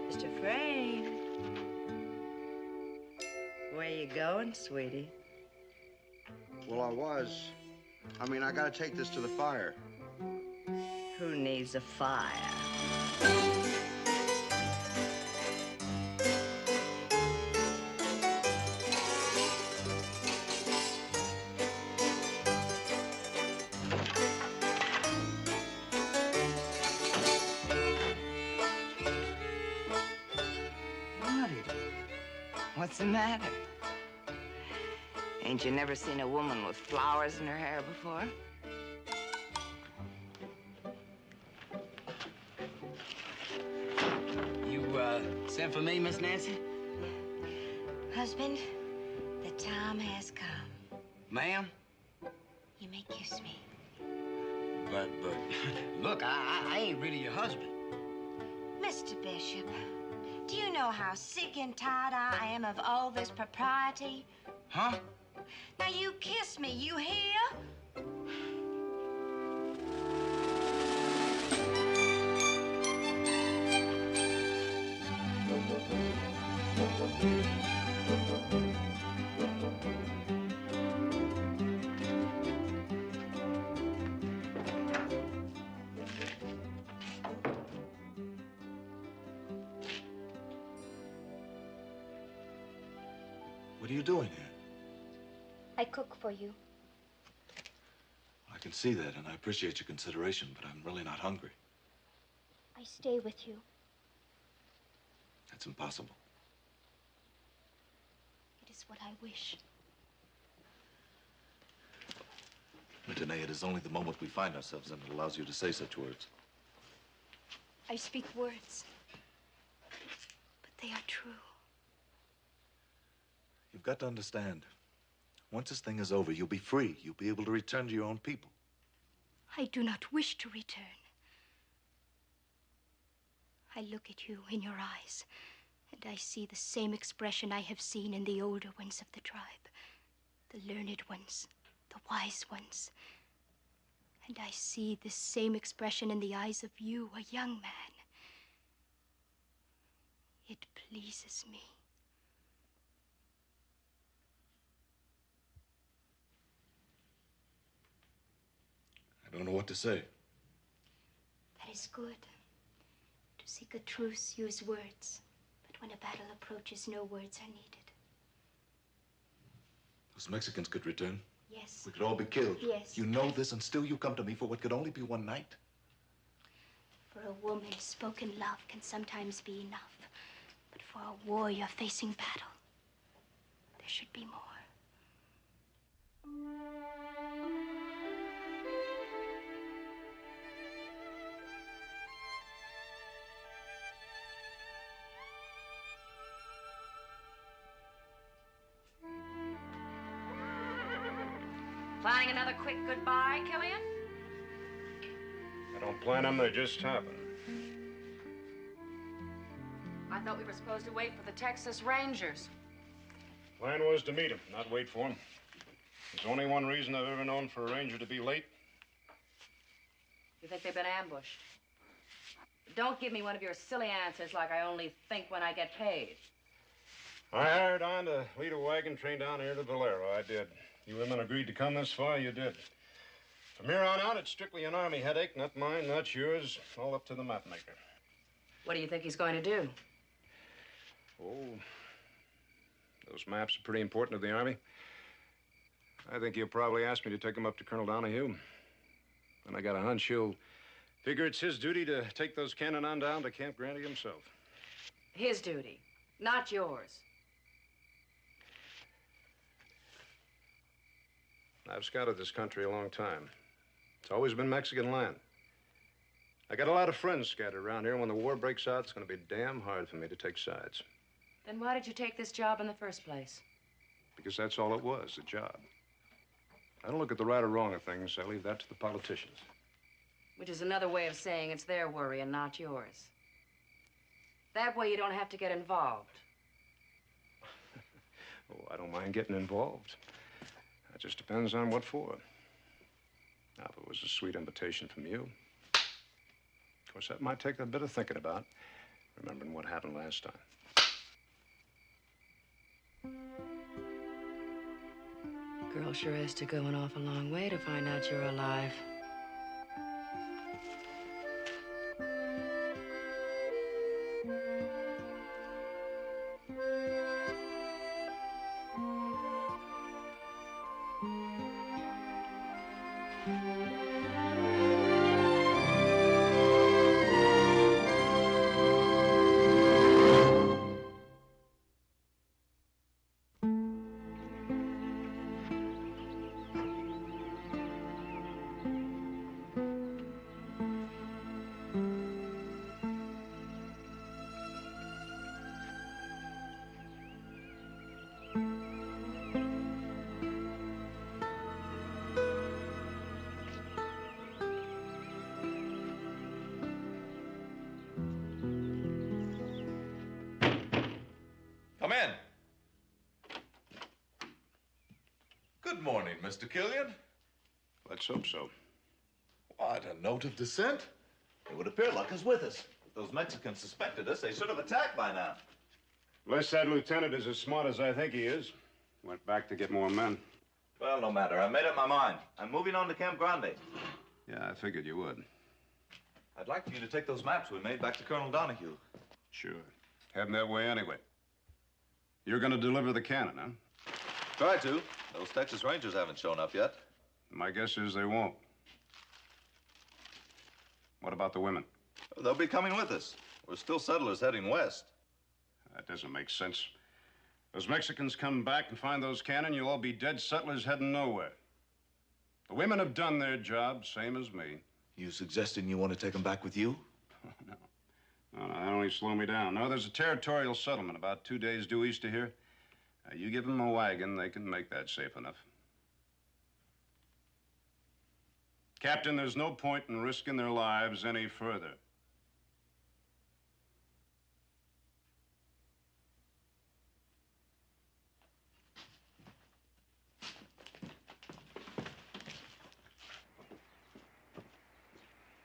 Speaker 4: Mr. Frame. Where you going, sweetie?
Speaker 20: Well, I gotta take this to the fire.
Speaker 4: Who needs a fire? What's the matter? Ain't you never seen a woman with flowers in her hair before?
Speaker 16: Sent for me, Miss Nancy?
Speaker 9: Husband, the time has come.
Speaker 16: Ma'am?
Speaker 9: You may kiss me.
Speaker 16: But, look, I ain't really your husband.
Speaker 9: Mr. Bishop, do you know how sick and tired I am of all this propriety?
Speaker 16: Huh?
Speaker 9: Now you kiss me, you hear?
Speaker 17: What are you doing here?
Speaker 18: I cook for you.
Speaker 17: I can see that, and I appreciate your consideration, but I'm really not hungry.
Speaker 18: I stay with you.
Speaker 17: That's impossible.
Speaker 18: It is what I wish.
Speaker 17: Renee, it is only the moment we find ourselves in that allows you to say such words.
Speaker 18: I speak words, but they are true.
Speaker 17: You've got to understand. Once this thing is over, you'll be free. You'll be able to return to your own people.
Speaker 18: I do not wish to return. I look at you in your eyes, and I see the same expression I have seen in the older ones of the tribe. The learned ones, the wise ones. And I see this same expression in the eyes of you, a young man. It pleases me.
Speaker 17: I don't know what to say.
Speaker 18: That is good. To seek a truce, use words. But when a battle approaches, no words are needed.
Speaker 17: Those Mexicans could return.
Speaker 18: Yes.
Speaker 17: We could all be killed.
Speaker 18: Yes.
Speaker 17: You know this, and still you come to me for what could only be one night.
Speaker 18: For a woman, spoken love can sometimes be enough. But for a warrior facing battle, there should be more.
Speaker 11: Planning another quick goodbye, Killian?
Speaker 6: I don't plan them, they just happen.
Speaker 11: I thought we were supposed to wait for the Texas Rangers.
Speaker 6: Plan was to meet him, not wait for him. There's only one reason I've ever known for a ranger to be late.
Speaker 11: You think they've been ambushed? Don't give me one of your silly answers like I only think when I get paid.
Speaker 6: I hired on to lead a wagon train down here to Valero. I did. You women agreed to come this far, you did. From here on out, it's strictly an Army headache. Not mine, not yours. All up to the mapmaker.
Speaker 11: What do you think he's going to do?
Speaker 6: Oh, those maps are pretty important to the Army. I think he'll probably ask me to take them up to Colonel Donahue. And I got a hunch he'll figure it's his duty to take those cannon on down to Camp Grandy himself.
Speaker 11: His duty, not yours.
Speaker 6: I've scouted this country a long time. It's always been Mexican land. I got a lot of friends scattered around here. When the war breaks out, it's going to be damn hard for me to take sides.
Speaker 11: Then why did you take this job in the first place?
Speaker 6: Because that's all it was, a job. I don't look at the right or wrong of things. I leave that to the politicians.
Speaker 11: Which is another way of saying it's their worry and not yours. That way you don't have to get involved.
Speaker 6: Oh, I don't mind getting involved. That just depends on what for. Now, if it was a sweet invitation from you, of course, that might take a bit of thinking about, remembering what happened last time.
Speaker 11: Girl sure has to go an awful long way to find out you're alive.
Speaker 17: Come in. Good morning, Mr. Killian.
Speaker 6: Let's hope so.
Speaker 17: What, a note of dissent? It would appear luck is with us. If those Mexicans suspected us, they should have attacked by now.
Speaker 6: Unless that lieutenant is as smart as I think he is. Went back to get more men.
Speaker 17: Well, no matter. I made up my mind. I'm moving on to Camp Grande.
Speaker 6: Yeah, I figured you would.
Speaker 17: I'd like for you to take those maps we made back to Colonel Donahue.
Speaker 6: Sure. Heading that way anyway. You're gonna deliver the cannon, huh?
Speaker 17: Try to. Those Texas Rangers haven't shown up yet.
Speaker 6: My guess is they won't. What about the women?
Speaker 17: They'll be coming with us. We're still settlers heading west.
Speaker 6: That doesn't make sense. Those Mexicans come back and find those cannon, you'll all be dead settlers heading nowhere. The women have done their job, same as me.
Speaker 17: You suggesting you want to take them back with you?
Speaker 6: No. No, that only slow me down. No, there's a territorial settlement about 2 days due east of here. You give them a wagon, they can make that safe enough. Captain, there's no point in risking their lives any further.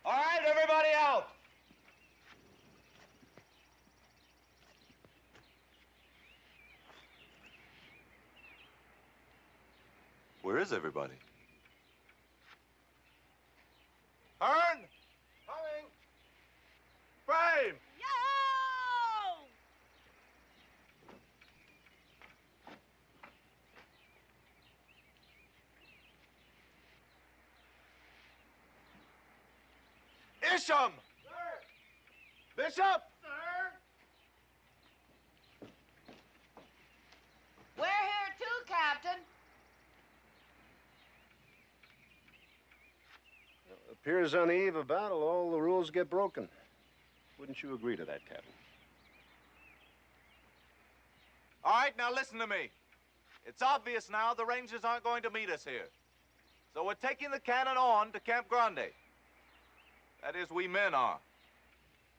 Speaker 13: All right, everybody out.
Speaker 17: Where is everybody?
Speaker 13: Hearn! Coming! Frame! Isham! Sir! Bishop! Sir!
Speaker 3: We're here too, Captain.
Speaker 6: Appears on the eve of battle, all the rules get broken. Wouldn't you agree to that, Captain?
Speaker 13: All right, now listen to me. It's obvious now the Rangers aren't going to meet us here. So we're taking the cannon on to Camp Grande. That is, we men are.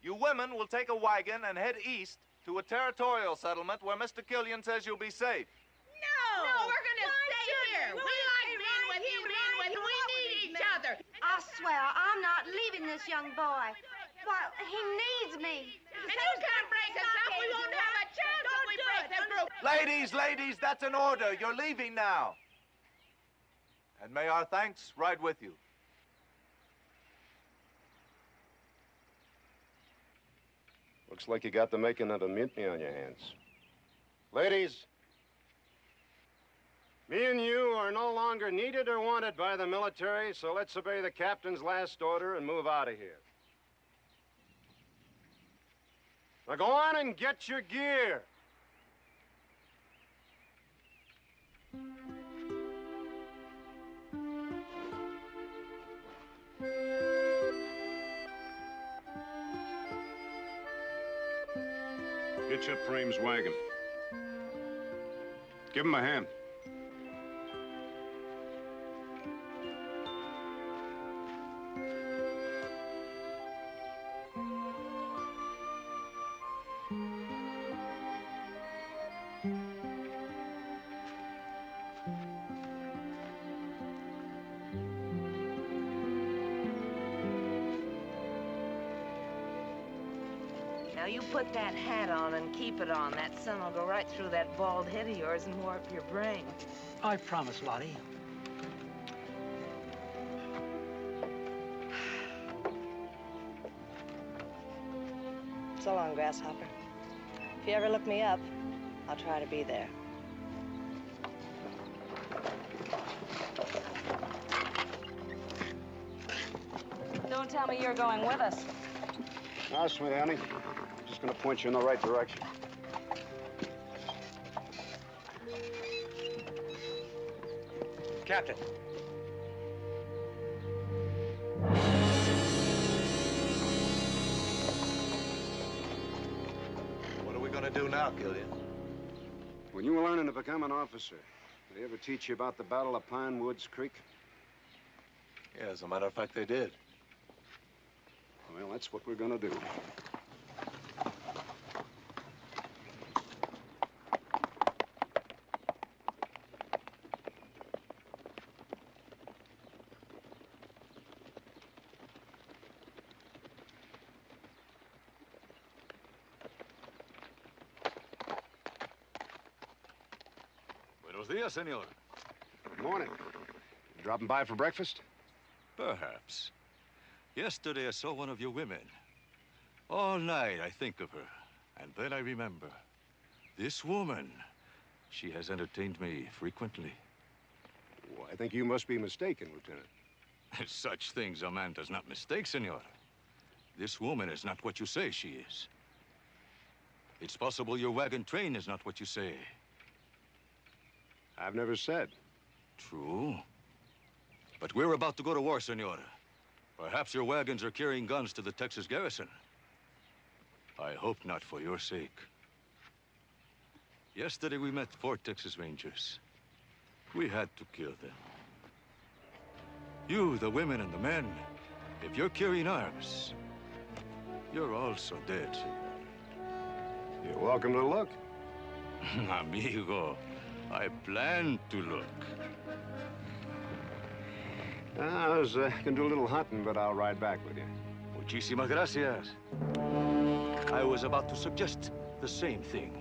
Speaker 13: You women will take a wagon and head east to a territorial settlement where Mr. Killian says you'll be safe.
Speaker 3: No, we're gonna stay here. We like being with you, we need each other.
Speaker 9: I swear, I'm not leaving this young boy. Why, he needs me.
Speaker 3: And you can't break us up. We won't have a chance if we break the group.
Speaker 13: Ladies, that's an order. You're leaving now. And may our thanks ride with you.
Speaker 6: Looks like you got the making of a mutiny on your hands. Ladies, me and you are no longer needed or wanted by the military, so let's obey the captain's last order and move out of here. Now go on and get your gear. Hitch up Frame's wagon. Give him a hand.
Speaker 4: Now you put that hat on and keep it on. That sun will go right through that bald head of yours and warp your brain.
Speaker 12: I promise, Lottie.
Speaker 4: So long, Grasshopper. If you ever look me up, I'll try to be there.
Speaker 11: Don't tell me you're going with us.
Speaker 6: Now, sweetie, honey, I'm just gonna point you in the right direction.
Speaker 12: Captain.
Speaker 17: What are we going to do now, Killian?
Speaker 6: When you were learning to become an officer, did they ever teach you about the Battle of Pine Woods Creek?
Speaker 17: Yeah, as a matter of fact, they did.
Speaker 6: Well, that's what we're gonna do.
Speaker 19: Buenos dias, senor.
Speaker 6: Good morning. You dropping by for breakfast?
Speaker 19: Perhaps. Yesterday I saw one of your women. All night I think of her, and then I remember. This woman, she has entertained me frequently.
Speaker 6: Well, I think you must be mistaken, Lieutenant.
Speaker 19: Such things a man does not mistake, senor. This woman is not what you say she is. It's possible your wagon train is not what you say.
Speaker 6: I've never said.
Speaker 19: True. But we're about to go to war, senor. Perhaps your wagons are carrying guns to the Texas garrison. I hope not for your sake. Yesterday we met 4 Texas Rangers. We had to kill them. You, the women and the men, if you're carrying arms, you're also dead.
Speaker 6: You're welcome to look.
Speaker 19: Amigo, I plan to look.
Speaker 6: I was gonna do a little hunting, but I'll ride back with you.
Speaker 19: Muchísimas gracias. I was about to suggest the same thing.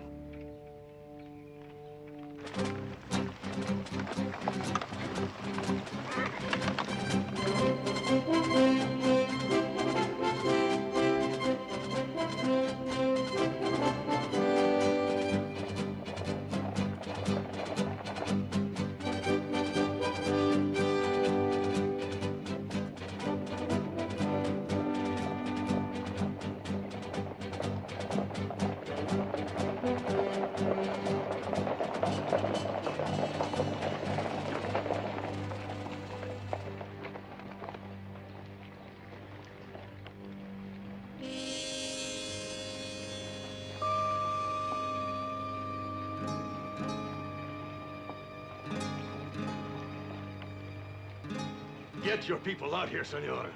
Speaker 19: Get your people out here, senor,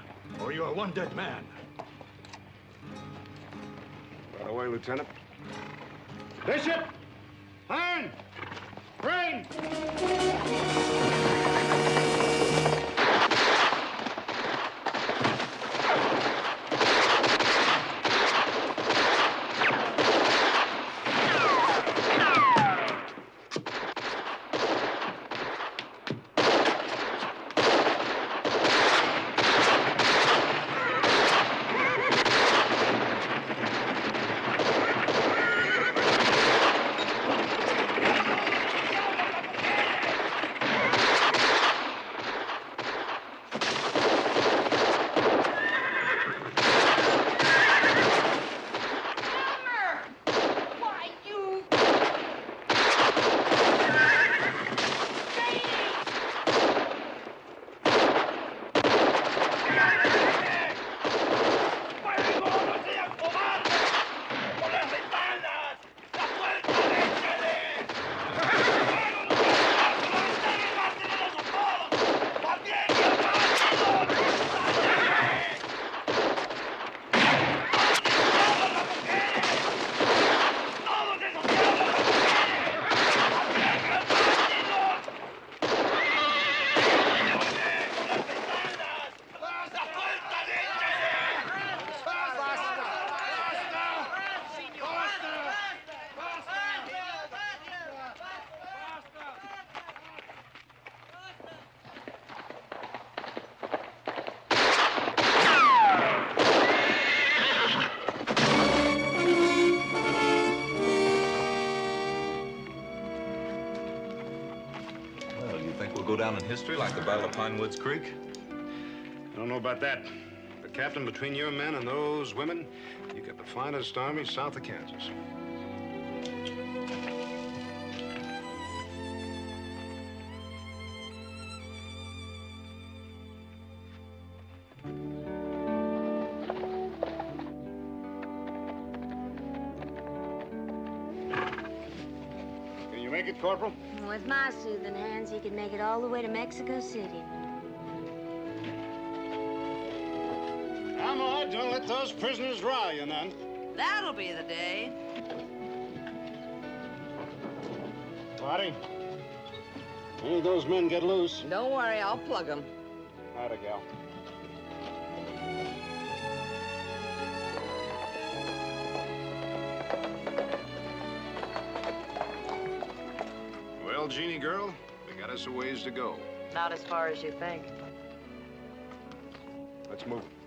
Speaker 19: or you are one dead man.
Speaker 6: Right away, Lieutenant. Bishop! Iron! Rain!
Speaker 17: Go down in history like the Battle of Pine Woods Creek?
Speaker 6: I don't know about that. But, Captain, between your men and those women, you got the finest army south of Kansas. Can you make it, Corporal?
Speaker 9: With my soothing hands, he could make it all the way to Mexico City.
Speaker 6: Come on, don't let those prisoners rile you none.
Speaker 4: That'll be the day.
Speaker 6: Lottie, any of those men get loose?
Speaker 4: Don't worry, I'll plug them.
Speaker 6: Atta gal. Well, Jeannie girl, we got us a ways to go.
Speaker 4: Not as far as you think.
Speaker 6: Let's move it.